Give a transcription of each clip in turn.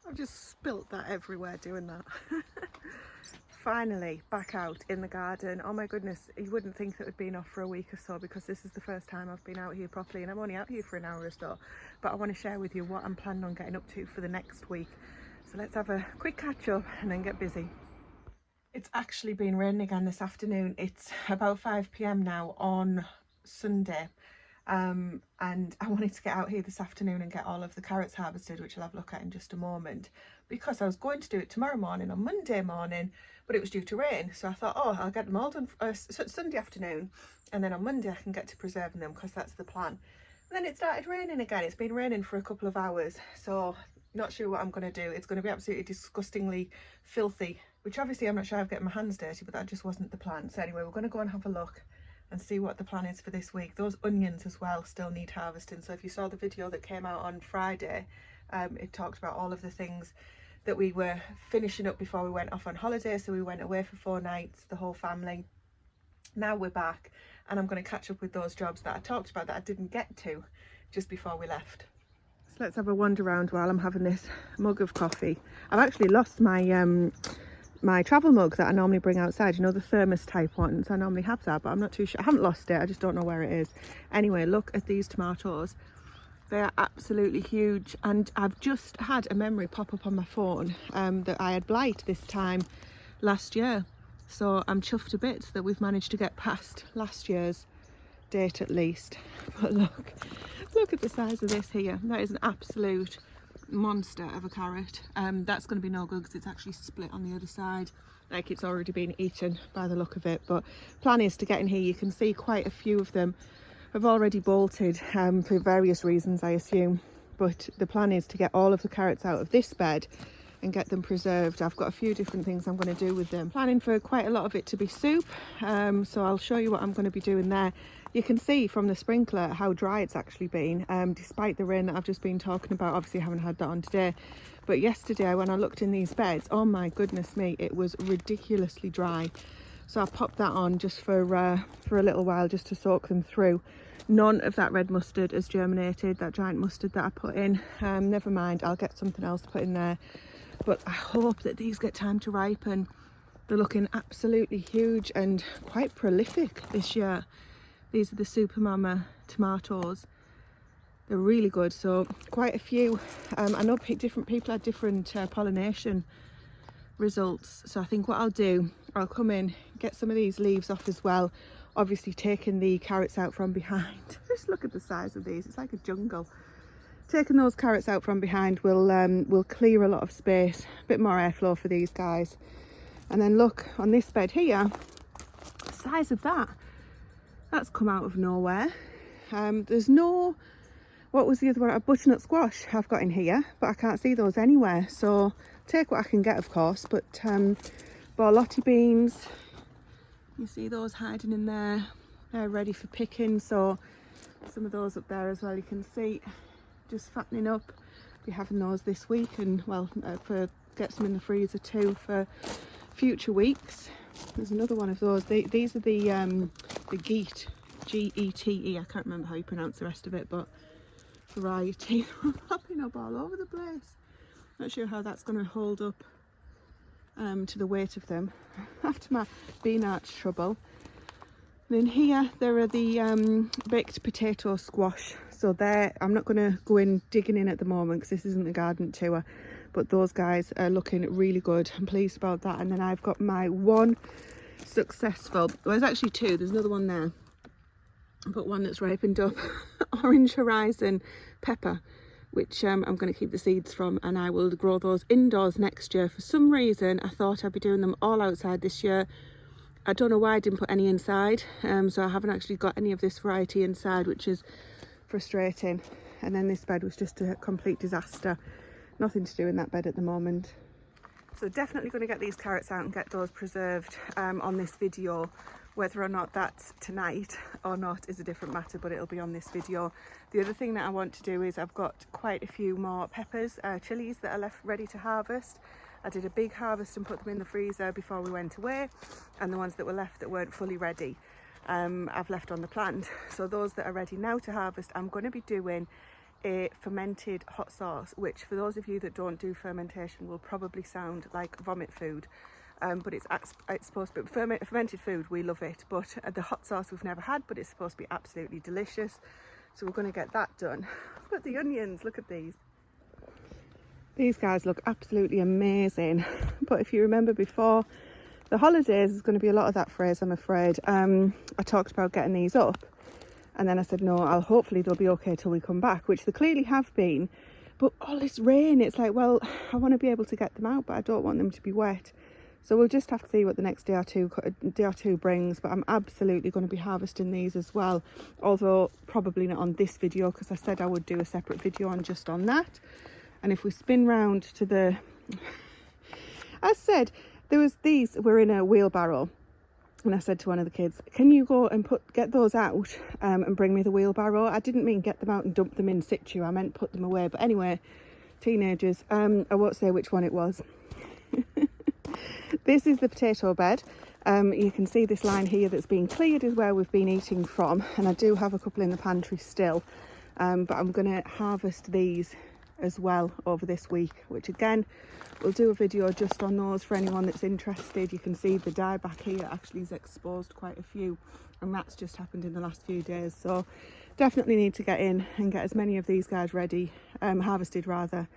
I've just spilt that everywhere doing that. Finally back out in the garden. Oh my goodness, you wouldn't think that we'd been off for a week or so, because this is the first time I've been out here properly, and I'm only out here for an hour or so, but I want to share with you what I'm planning on getting up to for the next week. So let's have a quick catch up and then get busy. It's actually been raining again this afternoon. It's about 5 p.m. now on Sunday. And I wanted to get out here this afternoon and get all of the carrots harvested, which I'll have a look at in just a moment, because I was going to do it tomorrow morning, on Monday morning, but it was due to rain. So I thought, oh, I'll get them all done Sunday afternoon, and then on Monday I can get to preserving them, because that's the plan. And then it started raining again. It's been raining for a couple of hours, so not sure what I'm going to do. It's going to be absolutely disgustingly filthy, which obviously I'm not sure I've getting my hands dirty, but that just wasn't the plan. So anyway, we're going to go and have a look and see what the plan is for this week. Those onions as well still need harvesting. So if you saw the video that came out on Friday, it talked about all of the things that we were finishing up before we went off on holiday. So we went away for 4 nights, the whole family. Now we're back, and I'm going to catch up with those jobs that I talked about that I didn't get to just before we left. So let's have a wander around while I'm having this mug of coffee. I've actually lost my my travel mug that I normally bring outside, you know, the thermos type ones. I normally have that, but I'm not too sure. I haven't lost it, I just don't know where it is. Anyway, look at these tomatoes. They are absolutely huge, and I've just had a memory pop up on my phone that I had blight this time last year. So I'm chuffed to bits that we've managed to get past last year's date at least. But look at the size of this here. That is an absolute monster of a carrot. That's going to be no good because it's actually split on the other side, like it's already been eaten by the look of it. But plan is to get in here. You can see quite a few of them have already bolted for various reasons, I assume, but the plan is to get all of the carrots out of this bed and get them preserved. I've got a few different things I'm going to do with them. Planning for quite a lot of it to be soup, so I'll show you what I'm going to be doing there. You can see from the sprinkler how dry it's actually been, despite the rain that I've just been talking about. Obviously I haven't had that on today, but yesterday when I looked in these beds, oh my goodness me, it was ridiculously dry. So I popped that on just for a little while, just to soak them through. None of that red mustard has germinated, that giant mustard that I put in. Never mind, I'll get something else to put in there. But I hope that these get time to ripen. They're looking absolutely huge and quite prolific this year. These are the Super Mama tomatoes. They're really good. So quite a few. I know different people had different pollination results. So I think what I'll do, I'll come in, get some of these leaves off as well. Obviously taking the carrots out from behind. Just look at the size of these. It's like a jungle. Taking those carrots out from behind will clear a lot of space, a bit more airflow for these guys. And then look on this bed here, the size of that. That's come out of nowhere. There's no, what was the other one? A butternut squash I've got in here, but I can't see those anywhere. So take what I can get, of course. But borlotti beans, you see those hiding in there. They're ready for picking. So some of those up there as well, you can see, just fattening up. Be having those this week, and well, get some in the freezer too for future weeks. There's another one of those. These are the Geet, G-E-T-E. I can't remember how you pronounce the rest of it, but variety. Popping up all over the place. Not sure how that's going to hold up to the weight of them after my bean arch trouble. And then here there are the baked potato squash. So there, I'm not going to go in digging in at the moment because this isn't a garden tour, but those guys are looking really good. I'm pleased about that. And then I've got my one successful, well, there's actually two, there's another one there, but one that's ripened up orange horizon pepper, which I'm going to keep the seeds from, and I will grow those indoors next year. For some reason I thought I'd be doing them all outside this year. I don't know why I didn't put any inside, so I haven't actually got any of this variety inside, which is frustrating. And then this bed was just a complete disaster. Nothing to do in that bed at the moment. So definitely going to get these carrots out and get those preserved on this video. Whether or not that's tonight or not is a different matter, but it'll be on this video. The other thing that I want to do is I've got quite a few more peppers, chilies that are left ready to harvest. I did a big harvest and put them in the freezer before we went away, and the ones that were left that weren't fully ready I've left on the plant. So those that are ready now to harvest, I'm going to be doing a fermented hot sauce, which for those of you that don't do fermentation will probably sound like vomit food. But it's supposed to be fermented food. We love it, but the hot sauce we've never had, but it's supposed to be absolutely delicious. So we're going to get that done. But the onions, look at these. These guys look absolutely amazing. But if you remember before the holidays, there's going to be a lot of that phrase, I'm afraid. I talked about getting these up, and then I said no, hopefully they'll be okay till we come back, which they clearly have been. But all this rain, it's like, well, I want to be able to get them out, but I don't want them to be wet. So we'll just have to see what the next day or two brings. But I'm absolutely going to be harvesting these as well, although probably not on this video, because I said I would do a separate video on just on that. And if we spin round to the, I said these were in a wheelbarrow, and I said to one of the kids, can you go and get those out and bring me the wheelbarrow? I didn't mean get them out and dump them in situ, I meant put them away. But anyway, teenagers, I won't say which one it was. This is the potato bed. You can see this line here that's been cleared is where we've been eating from, and I do have a couple in the pantry still, but I'm going to harvest these as well over this week, which again we'll do a video just on those for anyone that's interested. You can see the dye back here actually has exposed quite a few, and that's just happened in the last few days. So definitely need to get in and get as many of these guys ready, harvested rather,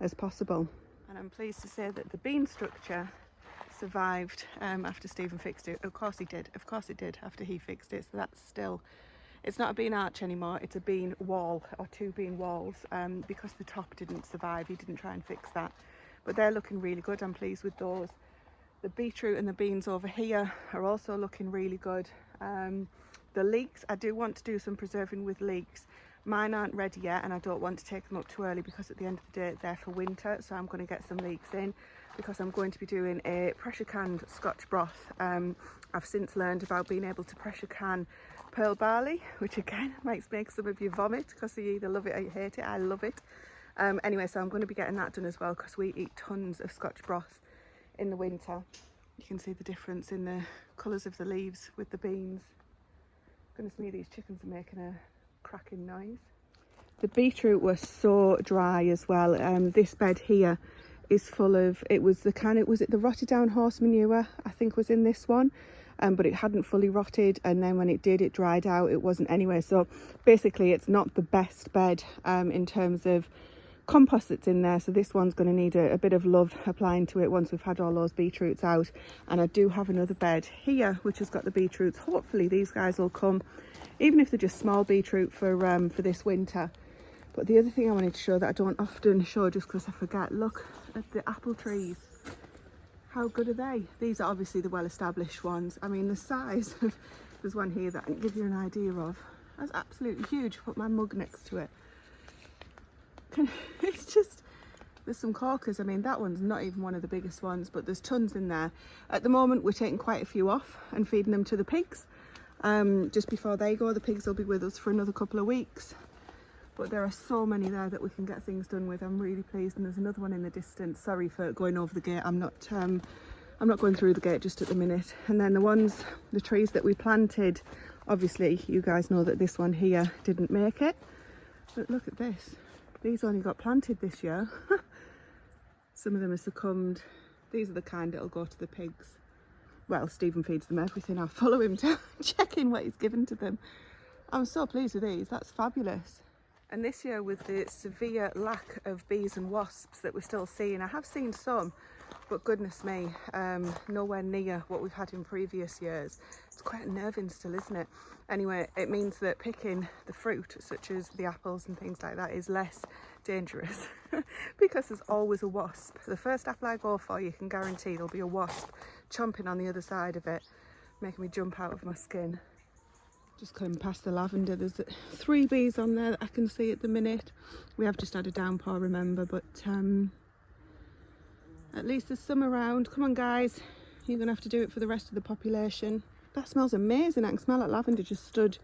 as possible. And I'm pleased to say that the bean structure survived after Stephen fixed it. Of course he did. Of course it did after he fixed it. So that's still, it's not a bean arch anymore. It's a bean wall, or 2 bean walls, because the top didn't survive. He didn't try and fix that. But they're looking really good. I'm pleased with those. The beetroot and the beans over here are also looking really good. The leeks, I do want to do some preserving with leeks. Mine aren't ready yet, and I don't want to take them up too early because at the end of the day they're for winter. So I'm going to get some leeks in, because I'm going to be doing a pressure canned Scotch broth. I've since learned about being able to pressure can pearl barley, which again might make some of you vomit because you either love it or you hate it. I love it. Anyway, so I'm going to be getting that done as well, because we eat tons of Scotch broth in the winter. You can see the difference in the colours of the leaves with the beans. Goodness me, these chickens are making a cracking noise. The beetroot was so dry as well. This bed here is full of, it was it the rotted down horse manure I think was in this one, but it hadn't fully rotted, and then when it did, it dried out. It wasn't anyway. So basically it's not the best bed in terms of compost that's in there. So this one's going to need a bit of love applying to it once we've had all those beetroots out. And I do have another bed here which has got the beetroots. Hopefully these guys will come, even if they're just small beetroot for this winter. But the other thing I wanted to show that I don't often show just because I forget, look at the apple trees. How good are they? These are obviously the well-established ones. I mean, the size of, there's one here that I can give you an idea of. That's absolutely huge. Put my mug next to it. It's just, there's some corkers. I mean, that one's not even one of the biggest ones, but there's tons in there. At the moment, we're taking quite a few off and feeding them to the pigs. Just before they go, the pigs will be with us for another couple of weeks. But there are so many there that we can get things done with. I'm really pleased. And there's another one in the distance. Sorry for going over the gate. I'm not going through the gate just at the minute. And then the trees that we planted, obviously you guys know that this one here didn't make it. But look at this. These only got planted this year. Some of them have succumbed. These are the kind that'll go to the pigs. Well, Stephen feeds them everything. I follow him to check in what he's given to them. I'm so pleased with these. That's fabulous. And this year, with the severe lack of bees and wasps that we're still seeing, I have seen some, but goodness me, nowhere near what we've had in previous years. It's quite unnerving still, isn't it? Anyway, it means that picking the fruit, such as the apples and things like that, is less dangerous because there's always a wasp. The first apple I go for, you can guarantee there'll be a wasp chomping on the other side of it, making me jump out of my skin. Just coming past the lavender, there's 3 bees on there that I can see at the minute. We have just had a downpour, remember, but at least there's some around. Come on guys, you're gonna have to do it for the rest of the population. That smells amazing. I can smell that lavender just stood,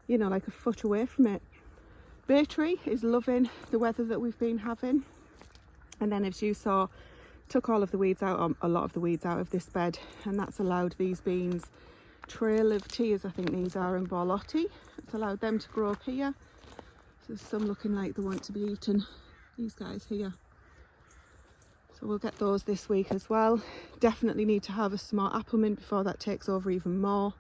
you know, like a foot away from it. Bay tree is loving the weather that we've been having. And then, as you saw, took all of the weeds out, or a lot of the weeds out of this bed, and that's allowed these beans, Trail of Tears I think these are, and Borlotti, it's allowed them to grow up here. There's some looking like they want to be eaten, these guys here. So we'll get those this week as well. Definitely need to harvest some more apple mint before that takes over even more.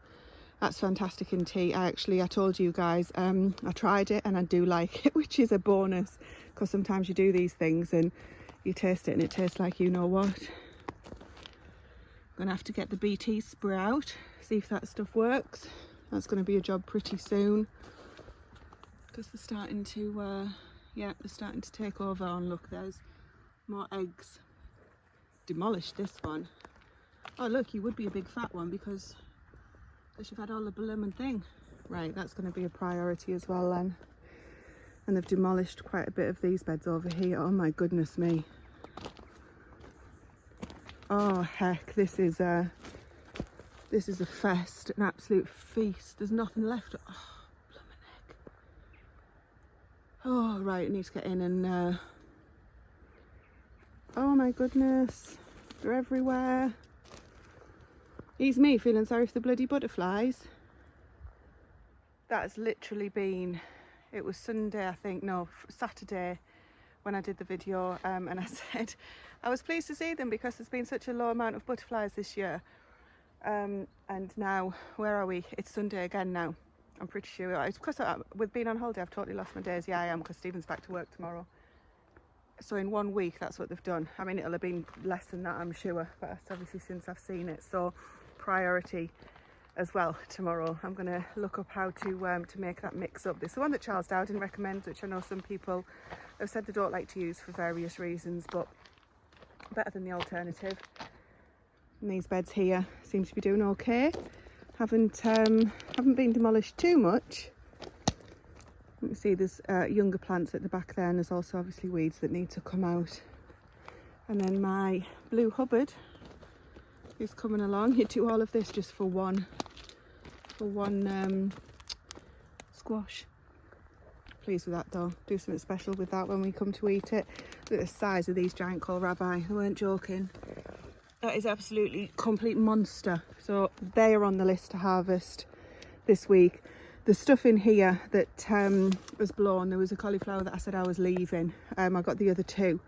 That's fantastic in tea. I told you guys, I tried it and I do like it, which is a bonus, because sometimes you do these things and you taste it and it tastes like you know what. I'm gonna have to get the BT spray out, see if that stuff works. That's gonna be a job pretty soon, because they're starting to, yeah, they're starting to take over. And look, there's more eggs. Demolished this one. Oh look, you would be a big fat one because you've had all the blooming thing. Right, that's going to be a priority as well then. And they've demolished quite a bit of these beds over here. Oh my goodness me. Oh heck, this is a fest, an absolute feast. There's nothing left. Oh, blooming heck. Oh right, I need to get in and oh my goodness, they're everywhere. He's me feeling sorry for the bloody butterflies. That has literally been, it was Sunday I think, no, Saturday when I did the video, and I said I was pleased to see them because there's been such a low amount of butterflies this year. And now, where are we? It's Sunday again now. I'm pretty sure. It's because with being on holiday I've totally lost my days. Yeah, I am, because Stephen's back to work tomorrow. So in 1 week that's what they've done. I mean, it'll have been less than that I'm sure, but that's obviously since I've seen it. So priority as well tomorrow. I'm going to look up how to make that mix up. This is the one that Charles Dowden recommends, which I know some people have said they don't like to use for various reasons, but better than the alternative. And these beds here seem to be doing okay. Haven't been demolished too much. You can see there's younger plants at the back there, and there's also obviously weeds that need to come out. And then my blue Hubbard is coming along. He'd do all of this just for one squash. Pleased with that though. Do something special with that when we come to eat it. Look at the size of these giant kohlrabi. I weren't joking. That is absolutely complete monster. So they are on the list to harvest this week. The stuff in here that was blown, there was a cauliflower that I said I was leaving. I got the other two.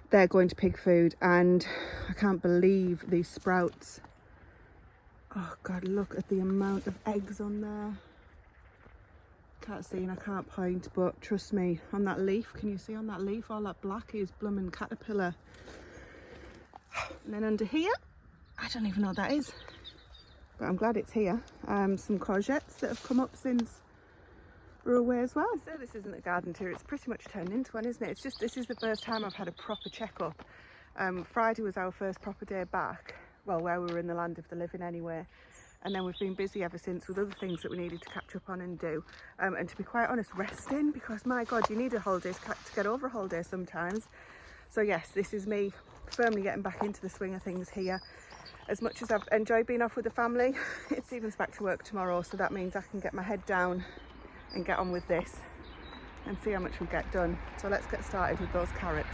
They're going to pig food, and I can't believe these sprouts. Oh God, look at the amount of eggs on there. Can't see and I can't point, but trust me, on that leaf, can you see on that leaf, all that black is blooming caterpillar. And then under here, I don't even know what that is, but I'm glad it's here. Some courgettes that have come up since we're away as well. So this isn't a garden tour, it's pretty much turned into one, isn't it? It's just, this is the first time I've had a proper checkup. Friday was our first proper day back, well, where we were in the land of the living anyway. And then we've been busy ever since with other things that we needed to catch up on and do. And to be quite honest, resting, because my God, you need a holiday to get over a holiday sometimes. So yes, this is me firmly getting back into the swing of things here. As much as I've enjoyed being off with the family, it's Stephen's back to work tomorrow, so that means I can get my head down and get on with this and see how much we get done. So let's get started with those carrots.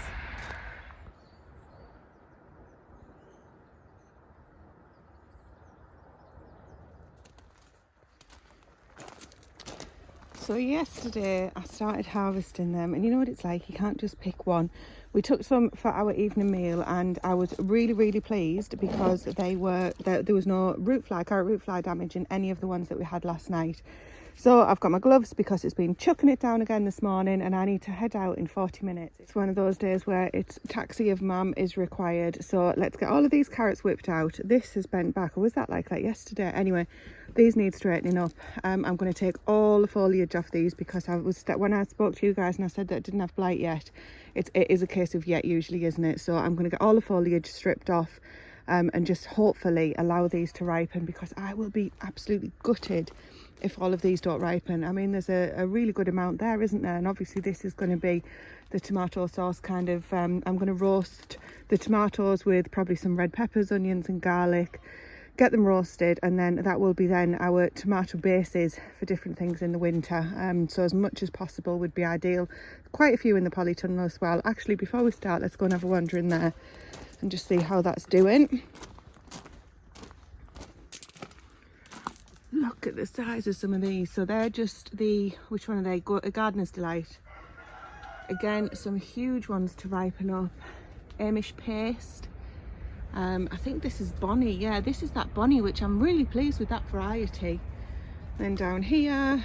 So yesterday I started harvesting them, and you know what it's like, you can't just pick one. We took some for our evening meal, and I was really pleased because there was no carrot root fly damage in any of the ones that we had last night. So I've got my gloves because it's been chucking it down again this morning, and I need to head out in 40 minutes. It's one of those days where it's taxi of mum is required. So let's get all of these carrots whipped out. This has bent back, or was that like that yesterday? Anyway, these need straightening up. I'm going to take all the foliage off these because when I spoke to you guys and I said that it didn't have blight yet, it is a case of yet usually, isn't it? So I'm going to get all the foliage stripped off and just hopefully allow these to ripen, because I will be absolutely gutted if all of these don't ripen. I mean, there's a really good amount there, isn't there? And obviously this is going to be the tomato sauce kind of, I'm going to roast the tomatoes with probably some red peppers, onions and garlic, get them roasted, and then that will be then our tomato bases for different things in the winter. So as much as possible would be ideal. Quite a few in the polytunnel as well. Actually, before we start, let's go and have a wander in there and just see how that's doing. Look at the size of some of these. So they're just the, which one are they? A Gardener's Delight. Again, some huge ones to ripen up. Amish Paste. I think this is Bonnie. Yeah, this is that Bonnie, which I'm really pleased with that variety. Then down here,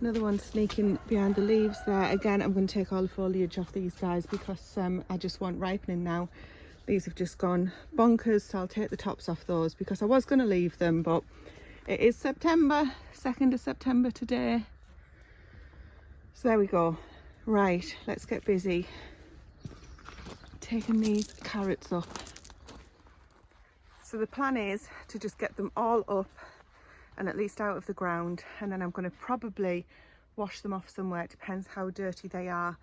another one sneaking behind the leaves there. Again, I'm going to take all the foliage off these guys because I just want ripening now. These have just gone bonkers, so I'll take the tops off those because I was going to leave them, but it is September, 2nd of September today. So there we go. Right, let's get busy taking these carrots up. So the plan is to just get them all up and at least out of the ground, and then I'm going to probably wash them off somewhere. It depends how dirty they are,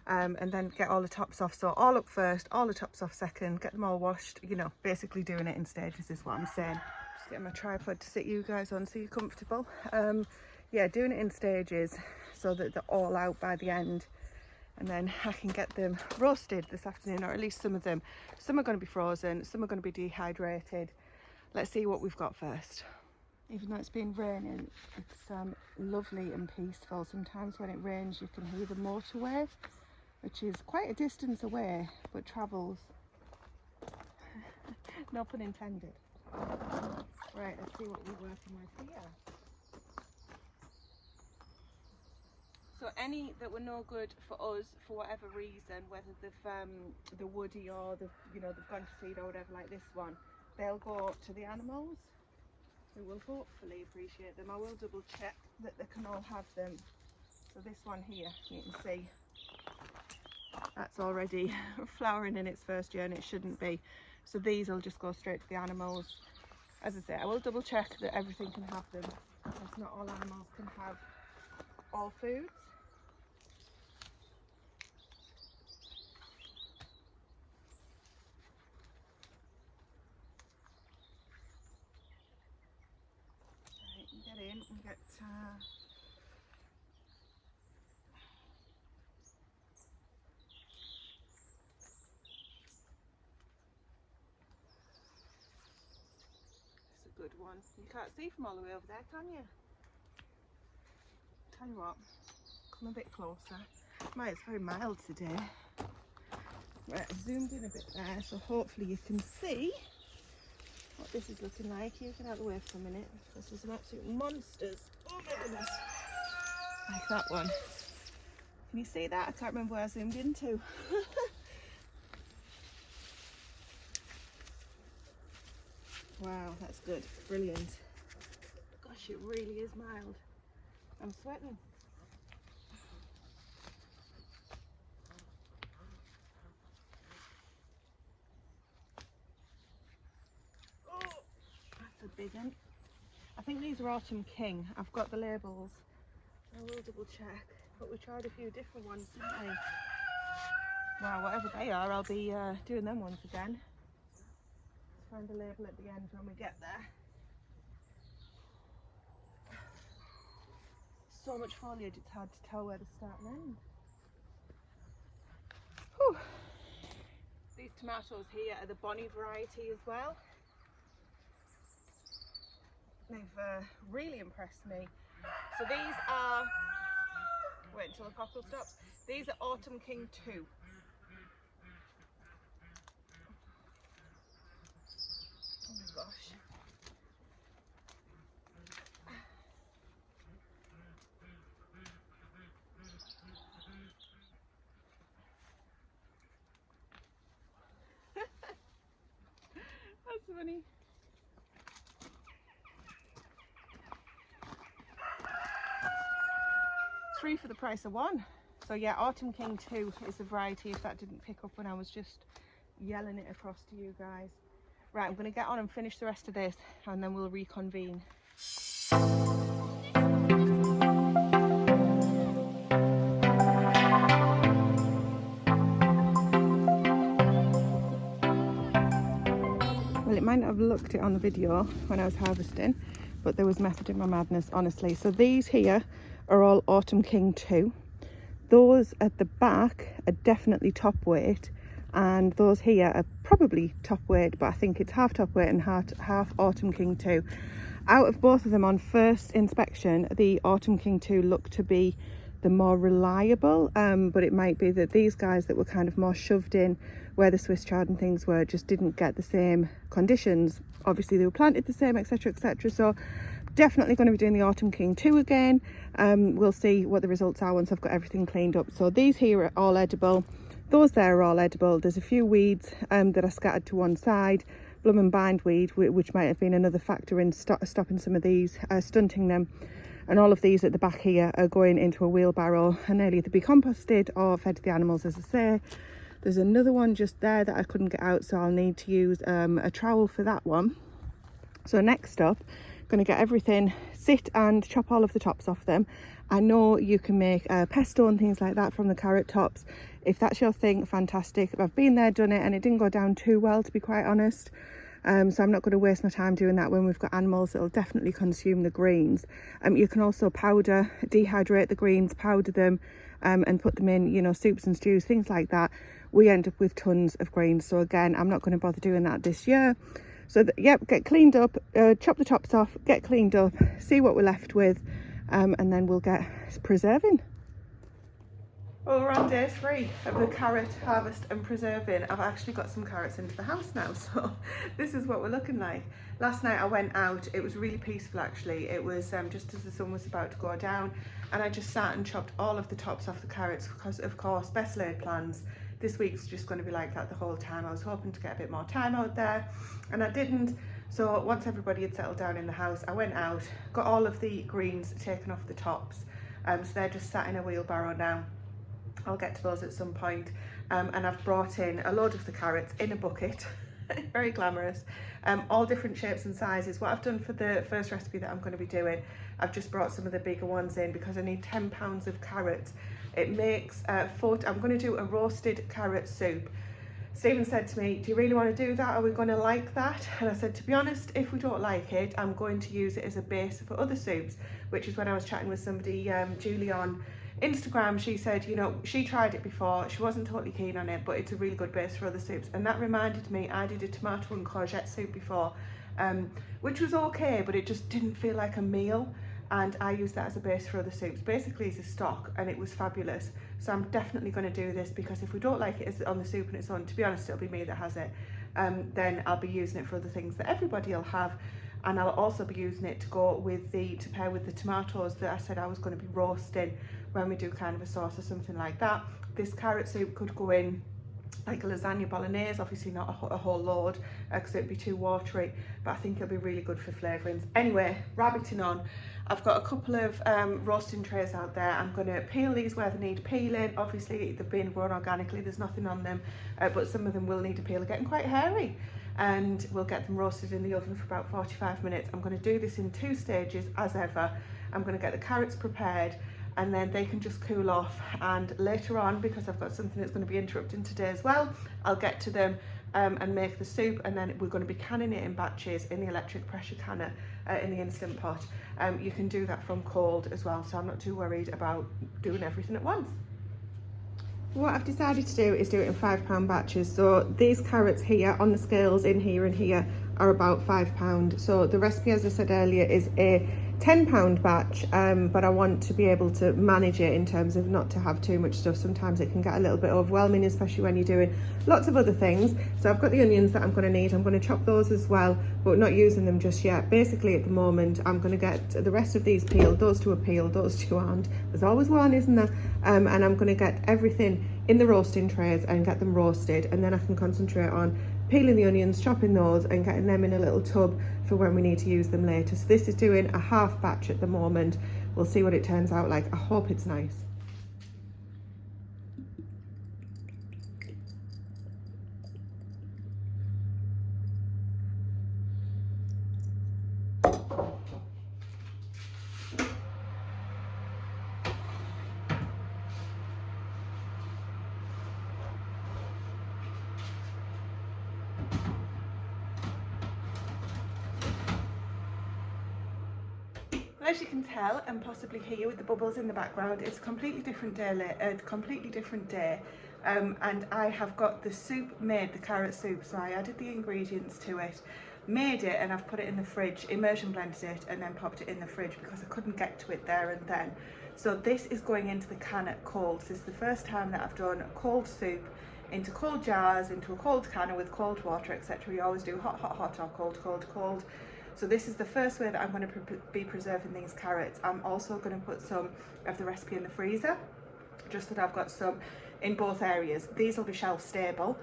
and then get all the tops off. So all up first, all the tops off second, get them all washed, you know, basically doing it in stages is what I'm saying. Just getting my tripod to sit you guys on so you're comfortable. Yeah, doing it in stages so that they're all out by the end, and then I can get them roasted this afternoon, or at least some of them. Some are going to be frozen, some are going to be dehydrated. Let's see what we've got first. Even though it's been raining, it's lovely and peaceful. Sometimes when it rains you can hear the motorway, which is quite a distance away, but travels. No pun intended. Right, let's see what we're working with here. So any that were no good for us for whatever reason, whether they're woody or they've gone to seed or whatever, like this one, they'll go to the animals, who will hopefully appreciate them. I will double check that they can all have them. So this one here, you can see that's already flowering in its first year, and it shouldn't be. So these will just go straight to the animals. As I say, I will double check that everything can have them, because not all animals can have all foods. Get in and get it's a good one. You can't see from all the way over there, can you? Tell you what, come a bit closer. It's very mild today. Right, I've zoomed in a bit there, so hopefully you can see what this is looking like. You get out of the way for a minute. This is some absolute monsters. Oh my goodness. Like that one. Can you see that? I can't remember where I zoomed into. Wow, that's good. Brilliant. Gosh, it really is mild. I'm sweating. Oh, that's a big one. I think these are Autumn King. I've got the labels. I will double check. But we tried a few different ones, didn't we? Well, whatever they are, I'll be doing them ones again. Let's find the label at the end when we get there. So much foliage, it's hard to tell where to start and end. Whew. These tomatoes here are the Bonnie variety as well. They've really impressed me. So these are, wait until the cockle stops. These are Autumn King 2. Oh my gosh. That's funny. Three for the price of one. So yeah, Autumn King 2 is the variety, if that didn't pick up when I was just yelling it across to you guys. Right, I'm going to get on and finish the rest of this, and then we'll reconvene. Well, it might not have looked it on the video when I was harvesting, but there was method in my madness, honestly. So these here are all Autumn King 2. Those at the back are definitely top weight, and those here are probably top weight, but I think it's half top weight and half Autumn King 2. Out of both of them on first inspection, the Autumn King 2 looked to be the more reliable, but it might be that these guys that were kind of more shoved in where the Swiss chard and things were just didn't get the same conditions. Obviously they were planted the same, etc, etc. So definitely going to be doing the Autumn King 2 again. We'll see what the results are once I've got everything cleaned up. So these here are all edible, those there are all edible. There's a few weeds that are scattered to one side, blum and bindweed, which might have been another factor in stopping some of these, stunting them. And all of these at the back here are going into a wheelbarrow and they'll either be composted or fed to the animals, as I say. There's another one just there that I couldn't get out, so I'll need to use a trowel for that one. So next up, I'm going to get everything, sit and chop all of the tops off them. I know you can make pesto and things like that from the carrot tops. If that's your thing, fantastic. I've been there, done it, and it didn't go down too well, to be quite honest. So I'm not going to waste my time doing that when we've got animals that will definitely consume the greens. You can also powder, dehydrate the greens, powder them, and put them in, you know, soups and stews, things like that. We end up with tons of greens. So again, I'm not going to bother doing that this year. So yep, get cleaned up, chop the tops off, get cleaned up, see what we're left with, and then we'll get preserving. Well, we're on day 3 of the carrot harvest and preserving. I've actually got some carrots into the house now, so this is what we're looking like. Last night I went out, it was really peaceful actually. It was just as the sun was about to go down, and I just sat and chopped all of the tops off the carrots because, of course, best laid plans. This week's just going to be like that the whole time. I was hoping to get a bit more time out there, and I didn't. So once everybody had settled down in the house, I went out, got all of the greens taken off the tops. So they're just sat in a wheelbarrow now. I'll get to those at some point. And I've brought in a load of the carrots in a bucket. Very glamorous. All different shapes and sizes. What I've done for the first recipe that I'm going to be doing, I've just brought some of the bigger ones in because I need 10 pounds of carrots. It makes I'm going to do a roasted carrot soup. Stephen said to me, do you really want to do that? Are we going to like that? And I said, to be honest, if we don't like it, I'm going to use it as a base for other soups, which is when I was chatting with somebody, Julie, on Instagram. She said, you know, she tried it before, she wasn't totally keen on it, but it's a really good base for other soups. And that reminded me, I did a tomato and courgette soup before, which was okay, but it just didn't feel like a meal. And I used that as a base for other soups. Basically it's a stock, and it was fabulous. So I'm definitely going to do this, because if we don't like it as on the soup and it's on, to be honest, it'll be me that has it. Then I'll be using it for other things that everybody will have. And I'll also be using it to go with to pair with the tomatoes that I said I was going to be roasting when we do kind of a sauce or something like that. This carrot soup could go in like a lasagna bolognese, obviously not a whole load because it'd be too watery, but I think it'll be really good for flavourings. Anyway, rabbiting on, I've got a couple of roasting trays out there. I'm going to peel these where they need peeling. Obviously they've been grown organically, there's nothing on them, but some of them will need a peel. They're getting quite hairy, and we'll get them roasted in the oven for about 45 minutes. I'm going to do this in 2 stages as ever. I'm going to get the carrots prepared, and then they can just cool off, and later on, because I've got something that's going to be interrupting today as well, I'll get to them and make the soup, and then we're going to be canning it in batches in the electric pressure canner in the Instant Pot. You can do that from cold as well, so I'm not too worried about doing everything at once. What I've decided to do is do it in £5 batches. So these carrots here on the scales in here and here are about £5. So the recipe, as I said earlier, is a £10 batch, but I want to be able to manage it in terms of not to have too much stuff. Sometimes it can get a little bit overwhelming, especially when you're doing lots of other things. So I've got the onions that I'm going to need. I'm going to chop those as well, but not using them just yet. Basically at the moment I'm going to get the rest of these peeled. Those 2 are peeled, those 2 aren't. There's always one, isn't there? And I'm going to get everything in the roasting trays and get them roasted, and then I can concentrate on peeling the onions, chopping those, and getting them in a little tub for when we need to use them later. So this is doing a half batch at the moment. We'll see what it turns out like. I hope it's nice. As you can tell and possibly hear with the bubbles in the background, it's a completely different day, and I have got the soup made, the carrot soup. So I added the ingredients to it. made it and I've put it in the fridge, immersion blended it and then popped it in the fridge because I couldn't get to it there and then. So this is going into the can at cold. This is the first time that I've done cold soup into cold jars, into a cold can with cold water, etc. You always do hot, hot, hot or cold, cold, cold. So this is the first way that I'm going to be preserving these carrots. I'm also going to put some of the recipe in the freezer, just that I've got some in both areas. These will be shelf stable,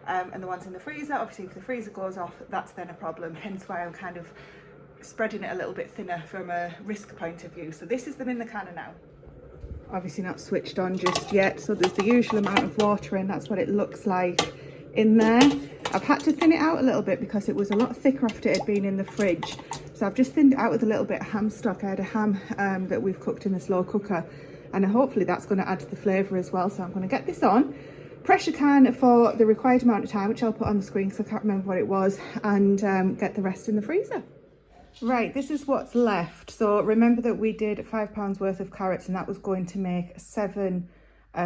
and the ones in the freezer, obviously if the freezer goes off, that's then a problem, hence why I'm kind of spreading it a little bit thinner from a risk point of view. So this is them in the canner now. Obviously not switched on just yet, so there's the usual amount of water in. That's what it looks like in there. I've had to thin it out a little bit because it was a lot thicker after it had been in the fridge, so I've just thinned it out with a little bit of ham stock. I had a ham that we've cooked in the slow cooker, and hopefully that's going to add to the flavour as well. So I'm going to get this on, pressure can for the required amount of time, which I'll put on the screen because I can't remember what it was, and get the rest in the freezer. Right, this is what's left. So remember that we did £5 worth of carrots and that was going to make 7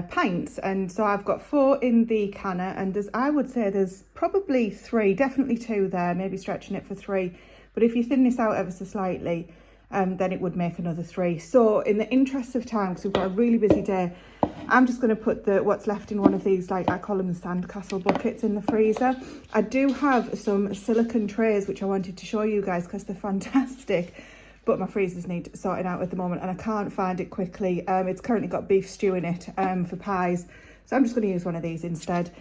pints, and so I've got 4 in the canner, and I would say there's probably 3, definitely 2 there, maybe stretching it for 3, but if you thin this out ever so slightly, then it would make another 3. So in the interest of time, because we've got a really busy day, I'm just going to put what's left in one of these, like I call them the sandcastle buckets, in the freezer. I do have some silicone trays which I wanted to show you guys because they're fantastic, but my freezers need sorting out at the moment and I can't find it quickly. It's currently got beef stew in it for pies, so I'm just going to use one of these instead,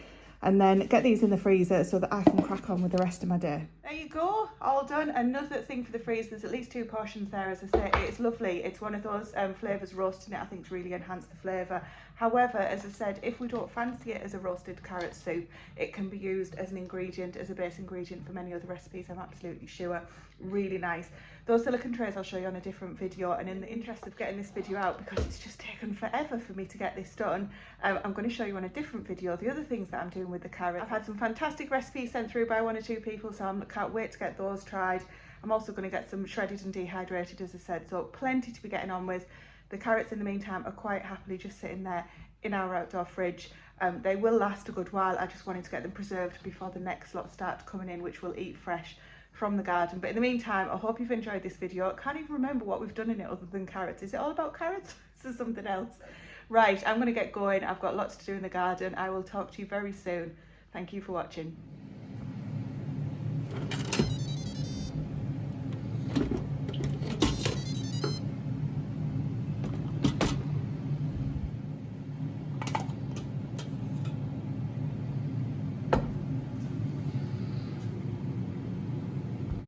and then get these in the freezer so that I can crack on with the rest of my day. There you go, all done. Another thing for the freezer, there's at least 2 portions there. As I say, it's lovely. It's one of those flavours, roasting it I think to really enhance the flavour. However, as I said, if we don't fancy it as a roasted carrot soup, it can be used as an ingredient, as a base ingredient for many other recipes, I'm absolutely sure. Really nice. Those silicone trays I'll show you on a different video, and in the interest of getting this video out, because it's just taken forever for me to get this done, I'm going to show you on a different video the other things that I'm doing with the carrots. I've had some fantastic recipes sent through by 1 or 2 people, so I can't wait to get those tried. I'm also going to get some shredded and dehydrated, as I said, so plenty to be getting on with. The carrots in the meantime are quite happily just sitting there in our outdoor fridge. They will last a good while. I just wanted to get them preserved before the next lot start coming in, which we'll eat fresh from the garden. But in the meantime, I hope you've enjoyed this video. I can't even remember what we've done in it other than carrots. Is it all about carrots? Is there something else? Right, I'm going to get going. I've got lots to do in the garden. I will talk to you very soon. Thank you for watching.